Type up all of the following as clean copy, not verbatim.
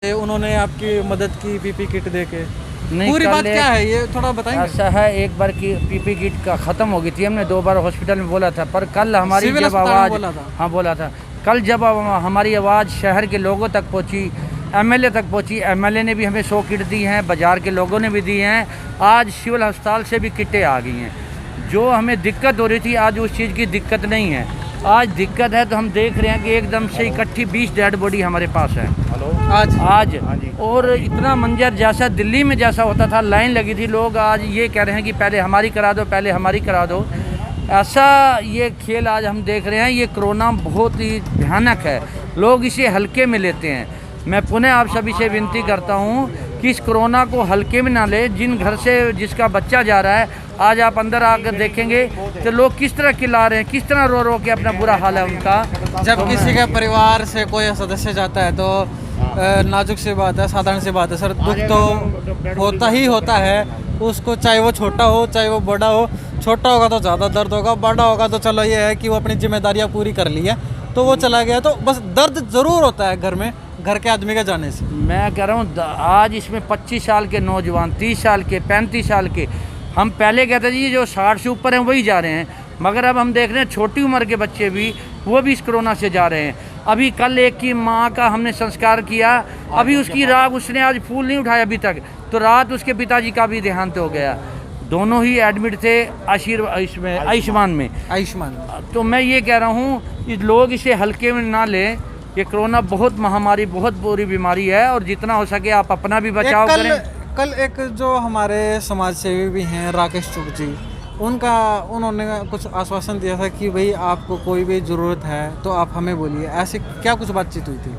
उन्होंने आपकी मदद की पीपी किट देके। नहीं, पूरी कल बात क्या है ये थोड़ा बताएंगे? ऐसा है, एक बार की पीपी किट का ख़त्म हो गई थी, हमने 2 बार हॉस्पिटल में बोला था, पर कल हमारी सिविल जब अस्पताल में आवाज़ बोला था। हाँ बोला था, कल जब हमारी आवाज़ शहर के लोगों तक पहुंची, एमएलए तक पहुंची, एमएलए ने भी हमें 100 किट दी हैं, बाज़ार के लोगों ने भी दी हैं। आज सिविल अस्पताल से भी किटें आ गई हैं। जो हमें दिक्कत हो रही थी, आज उस चीज़ की दिक्कत नहीं है। आज दिक्कत है तो हम देख रहे हैं कि एकदम से इकट्ठी 20 डेड बॉडी हमारे पास है आज। और इतना मंजर जैसा दिल्ली में जैसा होता था, लाइन लगी थी, लोग आज ये कह रहे हैं कि पहले हमारी करा दो, पहले हमारी करा दो। ऐसा ये खेल आज हम देख रहे हैं। ये कोरोना बहुत ही भयानक है, लोग इसे हल्के में लेते हैं। मैं पुनः आप सभी से विनती करता हूँ कि इस कोरोना को हल्के में ना ले। जिन घर से जिसका बच्चा जा रहा है, आज आप अंदर आकर देखेंगे तो लोग किस तरह चिल्ला रहे हैं, किस तरह रो रो के अपना बुरा हाल है उनका। जब किसी के परिवार से कोई सदस्य जाता है तो नाजुक सी बात है, साधारण सी बात है सर, दुख तो होता ही होता है उसको, चाहे वो छोटा हो चाहे वो बड़ा हो। छोटा होगा तो ज़्यादा दर्द होगा, बड़ा होगा तो चलो ये है कि वो अपनी जिम्मेदारियाँ पूरी कर ली है तो वो चला गया। तो बस दर्द ज़रूर होता है घर में, घर के आदमी के जाने से। मैं कह रहा हूँ आज इसमें 25 साल के नौजवान, 30 साल के, 35 साल के, हम पहले कहते जी जो 60 से ऊपर हैं वही जा रहे हैं, मगर अब हम देख रहे हैं छोटी उम्र के बच्चे भी, वो भी इस कोरोना से जा रहे हैं। अभी कल एक की माँ का हमने संस्कार किया, अभी उसकी रात, उसने आज फूल नहीं उठाया अभी तक, तो रात उसके पिताजी का भी देहांत हो गया। दोनों ही एडमिट थे आयुष्मान में। तो मैं ये कह रहा हूँ लोग इसे हल्के में ना लें। ये कोरोना बहुत महामारी, बहुत बुरी बीमारी है, और जितना हो सके आप अपना भी बचाव करें। कल एक जो हमारे समाज सेवी भी हैं राकेश चुग जी, उन्होंने कुछ आश्वासन दिया था कि भाई आपको कोई भी ज़रूरत है तो आप हमें बोलिए। ऐसे क्या कुछ बातचीत हुई थी?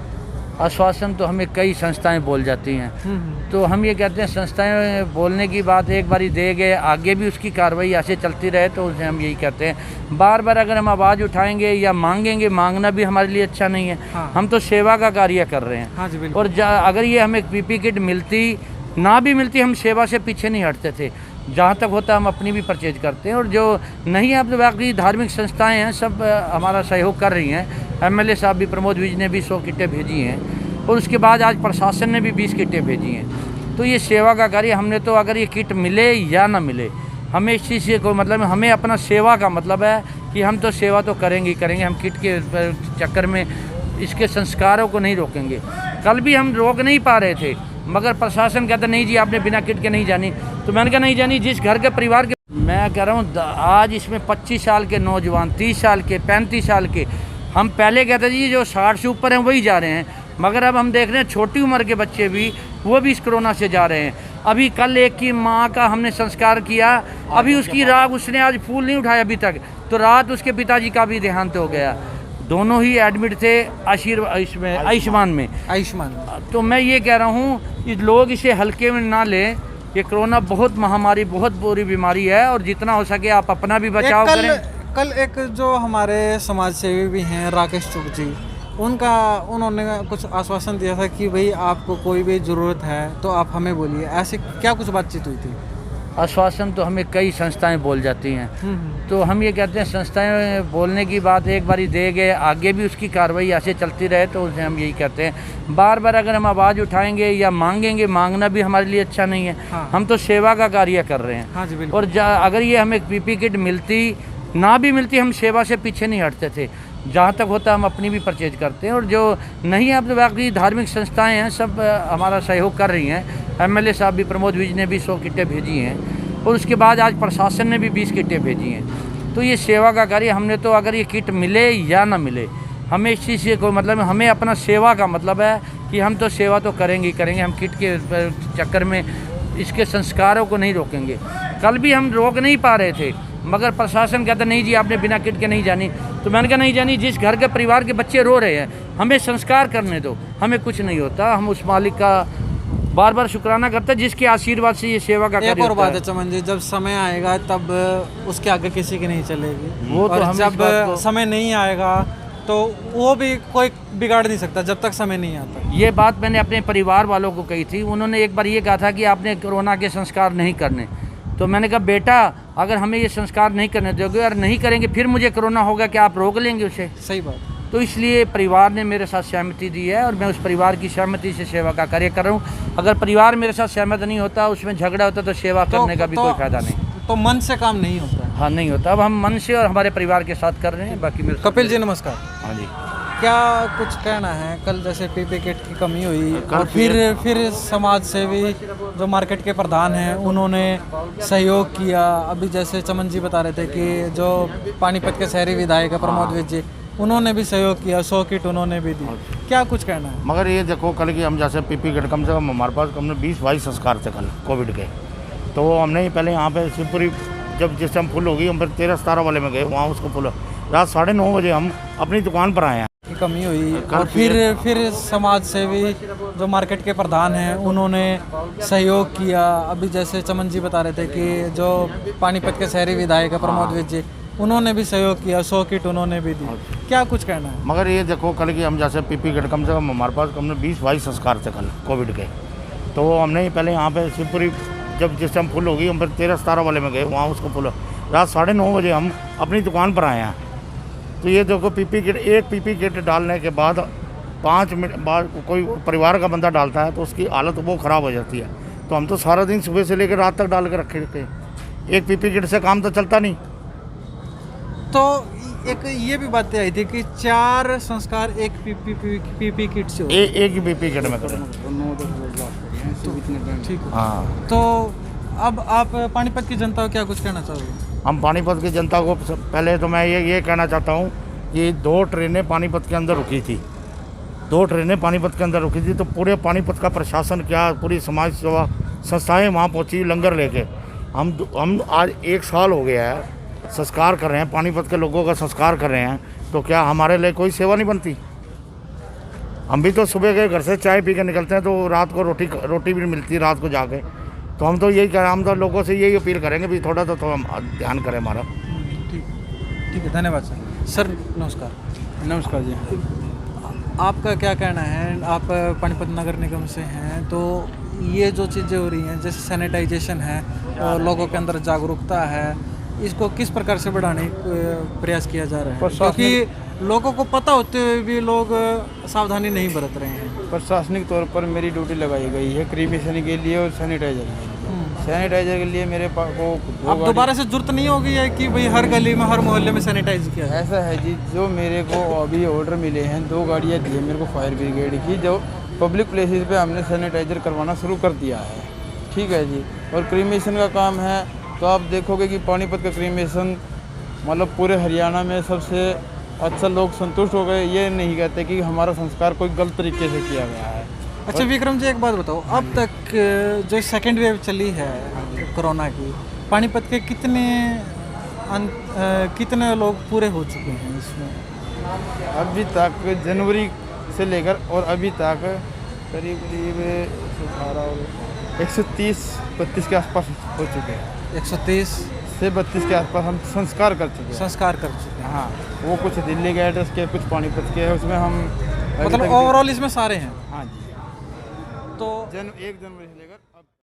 आश्वासन तो हमें कई संस्थाएं बोल जाती हैं, तो हम ये कहते हैं संस्थाएं बोलने की बात एक बारी दे गए, आगे भी उसकी कार्रवाई ऐसे चलती रहे, तो उसे हम यही कहते हैं। बार बार अगर हम आवाज़ उठाएंगे या मांगेंगे, मांगना भी हमारे लिए अच्छा नहीं है। हाँ। हम तो सेवा का कार्य कर रहे हैं। हाँ जी, बिल्कुल। और अगर ये हमें पीपी किट मिलती ना भी मिलती, हम सेवा से पीछे नहीं हटते थे। जहाँ तक होता है हम अपनी भी परचेज करते हैं, और जो नहीं है, अब तो बाकी धार्मिक संस्थाएं हैं सब हमारा सहयोग कर रही हैं। एमएलए साहब भी, प्रमोद विज ने भी 100 किटें भेजी हैं, और उसके बाद आज प्रशासन ने भी 20 किटें भेजी हैं। तो ये सेवा का कार्य हमने तो, अगर ये किट मिले या ना मिले, हमें इस चीज़ से कोई मतलब, हमें अपना सेवा का मतलब है कि हम तो सेवा तो करेंगे ही करेंगे। हम किट के चक्कर में इसके संस्कारों को नहीं रोकेंगे। कल भी हम रोक नहीं पा रहे थे, मगर प्रशासन कहता नहीं जी आपने बिना किट के नहीं जानी, तो मैंने कहा नहीं जानी, जिस घर के परिवार के। मैं कह रहा हूँ आज इसमें 25 साल के नौजवान, 30 साल के, 35 साल के, हम पहले कहते जी जो 60 से ऊपर हैं वही जा रहे हैं, मगर अब हम देख रहे हैं छोटी उम्र के बच्चे भी, वो भी इस कोरोना से जा रहे हैं। अभी कल एक की माँ का हमने संस्कार किया, अभी उसकी रात, उसने आज फूल नहीं उठाया अभी तक, तो रात उसके पिताजी का भी देहांत हो गया। दोनों ही एडमिट थे आयुष्मान में। तो मैं ये कह रहा हूँ लोग इसे हल्के में ना लें। ये कोरोना बहुत महामारी, बहुत बुरी बीमारी है, और जितना हो सके आप अपना भी बचाव करें। कल एक जो हमारे समाज सेवी भी हैं राकेश चुग जी, उन्होंने कुछ आश्वासन दिया था कि भाई आपको कोई भी ज़रूरत है तो आप हमें बोलिए। ऐसे क्या कुछ बातचीत हुई थी? आश्वासन तो हमें कई संस्थाएं बोल जाती हैं, तो हम ये कहते हैं संस्थाएं बोलने की बात एक बारी दे गए, आगे भी उसकी कार्रवाई ऐसे चलती रहे, तो उसे हम यही कहते हैं। बार बार अगर हम आवाज़ उठाएंगे या मांगेंगे, मांगना भी हमारे लिए अच्छा नहीं है। हाँ। हम तो सेवा का कार्य कर रहे हैं। हाँ जी, बिल्कुल। और अगर ये हमें पीपी किट मिलती ना भी मिलती, हम सेवा से पीछे नहीं हटते थे। जहाँ तक होता है हम अपनी भी परचेज करते हैं, और जो नहीं है, अब तो बाकी धार्मिक संस्थाएं हैं सब हमारा सहयोग कर रही हैं। एमएलए साहब भी, प्रमोद विज ने भी 100 किटें भेजी हैं, और उसके बाद आज प्रशासन ने भी 20 किटें भेजी हैं। तो ये सेवा का कार्य हमने तो, अगर ये किट मिले या ना मिले, हमें इस चीज़ से कोई मतलब, हमें अपना सेवा का मतलब है कि हम तो सेवा तो करेंगे ही करेंगे। हम किट के चक्कर में इसके संस्कारों को नहीं रोकेंगे। कल भी हम रोक नहीं पा रहे थे, मगर प्रशासन कहता नहीं जी आपने बिना किट के नहीं जानी, तो मैंने कहा नहीं जानी, जिस घर के परिवार के बच्चे रो रहे हैं, हमें संस्कार करने दो, हमें कुछ नहीं होता। हम उस मालिक का बार बार शुक्राना करते हैं जिसके आशीर्वाद से ये सेवा का कार्य होता है। एक और बात है चमन जी, जब समय आएगा तब उसके आगे किसी की नहीं चलेगी। वो तो और जब समय नहीं आएगा तो वो भी कोई बिगाड़ नहीं सकता जब तक समय नहीं आता। ये बात मैंने अपने परिवार वालों को कही थी। उन्होंने एक बार ये कहा था कि आपने कोरोना के संस्कार नहीं करने, तो मैंने कहा बेटा अगर हमें ये संस्कार नहीं करने दोगे और नहीं करेंगे फिर मुझे कोरोना होगा, क्या आप रोक लेंगे उसे? सही बात। तो इसलिए परिवार ने मेरे साथ सहमति दी है और मैं उस परिवार की सहमति से सेवा का कार्य कर रहा हूँ। अगर परिवार मेरे साथ सहमत नहीं होता, उसमें झगड़ा होता, तो सेवा करने का भी कोई फायदा नहीं। तो मन से काम नहीं होता है। हाँ, नहीं होता। अब हम मन से और हमारे परिवार के साथ कर रहे हैं, बाकी मेरे कपिल जी नमस्कार। हाँ जी। क्या कुछ कहना है? कल जैसे पीपी किट की कमी हुई और फिर समाज सेवी जो मार्केट के प्रधान हैं उन्होंने सहयोग किया। अभी जैसे चमन जी बता रहे थे कि जो पानीपत के शहरी विधायक है प्रमोद विज जी, उन्होंने भी सहयोग किया, 100 किट उन्होंने भी दी। क्या कुछ कहना है? मगर ये देखो, कल की हम जैसे पीपी किट कम से कम हमारे पास हमने 20-22 संस्कार थे कल कोविड के। तो हमने ही पहले यहाँ पे शिवपुरी जब जिस टाइम फुल होगी, हम फिर 13-17 वाले में गए, वहाँ उसको फुल रात 9:30 बजे हम अपनी दुकान पर आए हैं। कमी हुई और फिर समाज सेवी जो मार्केट के प्रधान हैं उन्होंने सहयोग किया। अभी जैसे चमन जी बता रहे थे कि जो पानीपत के शहरी विधायक है प्रमोद विज जी, उन्होंने भी सहयोग किया, 100 किट उन्होंने भी दी। क्या कुछ कहना है? मगर ये देखो, कल की हम जैसे पीपी किट कम से कम हमारे पास हमने 20-22 संस्कार थे कल कोविड के। तो हमने ही पहले यहाँ पे शिवपुरी जब जिस टाइम फुल होगी, हम फिर 13-17 वाले में गए, वहाँ उसको फुल रात 9:30 बजे हम अपनी दुकान पर आए हैं। तो ये देखो, एक पीपी किट डालने के बाद 5 मिनट बाद कोई परिवार का बंदा डालता है तो उसकी हालत वो ख़राब हो जाती है। तो हम तो सारा दिन सुबह से लेकर रात तक डाल के रखे थे। एक पीपी किट से काम तो चलता नहीं। तो एक ये भी बातें आई थी कि 4 संस्कार एक पीपी किट से एक ही पीपी किट में करें। ठीक है। हाँ, तो अब आप पानीपत की जनता को क्या कुछ कहना चाहोगे? हम पानीपत की जनता को पहले तो मैं ये कहना चाहता हूँ कि 2 ट्रेनें पानीपत के अंदर रुकी थी। 2 ट्रेनें पानीपत के अंदर रुकी थी, तो पूरे पानीपत का प्रशासन क्या, पूरी समाज सेवा संस्थाएं वहाँ पहुँची लंगर लेके। हम आज 1 साल हो गया है संस्कार कर रहे हैं, पानीपत के लोगों का संस्कार कर रहे हैं। तो क्या हमारे लिए कोई सेवा नहीं बनती? हम भी तो सुबह के घर से चाय पी के निकलते हैं, तो रात को रोटी भी मिलती है रात को जाके। तो हम तो यही कह रहे हैं, हम तो लोगों से यही अपील करेंगे भी थोड़ा तो ध्यान करें हमारा। ठीक है, धन्यवाद सर। नमस्कार। नमस्कार जी। आपका क्या कहना है? आप पानीपत नगर निगम से हैं, तो ये जो चीज़ें हो रही हैं जैसे सैनिटाइजेशन है और लोगों के अंदर जागरूकता है, इसको किस प्रकार से बढ़ाने का प्रयास किया जा रहा है? क्योंकि लोगों को पता होते हुए भी लोग सावधानी नहीं बरत रहे हैं। प्रशासनिक तौर पर मेरी ड्यूटी लगाई गई है क्रीमेशन के लिए और सैनिटाइजर के लिए मेरे पास को अब दोबारा से जरूरत नहीं होगी है कि भाई हर गली में हर मोहल्ले में सैनिटाइज किया जाए। ऐसा है जी, जो मेरे को अभी ऑर्डर मिले हैं 2 गाड़ियाँ दी है मेरे को फायर ब्रिगेड की, जो पब्लिक प्लेसेस पे हमने सैनिटाइजर करवाना शुरू कर दिया है। ठीक है जी। और क्रीमेशन का काम है, तो आप देखोगे कि पानीपत का क्रीमेशन मतलब पूरे हरियाणा में सबसे अच्छा, लोग संतुष्ट हो गए। ये नहीं कहते कि हमारा संस्कार कोई गलत तरीके से किया गया है। अच्छा विक्रम जी, एक बात बताओ, अब तक जो सेकेंड वेव चली है कोरोना की, पानीपत के कितने लोग पूरे हो चुके हैं इसमें? अभी तक जनवरी से लेकर और अभी तक करीब 130-32 के आसपास हो चुके हैं। 130 से 32 के आसपास हम संस्कार कर चुके हैं। हाँ, वो कुछ दिल्ली के एड्रेस के, कुछ पानीपत के, उसमें हम मतलब ओवरऑल इसमें सारे हैं। हाँ जी। तो 1 जनवरी से लेकर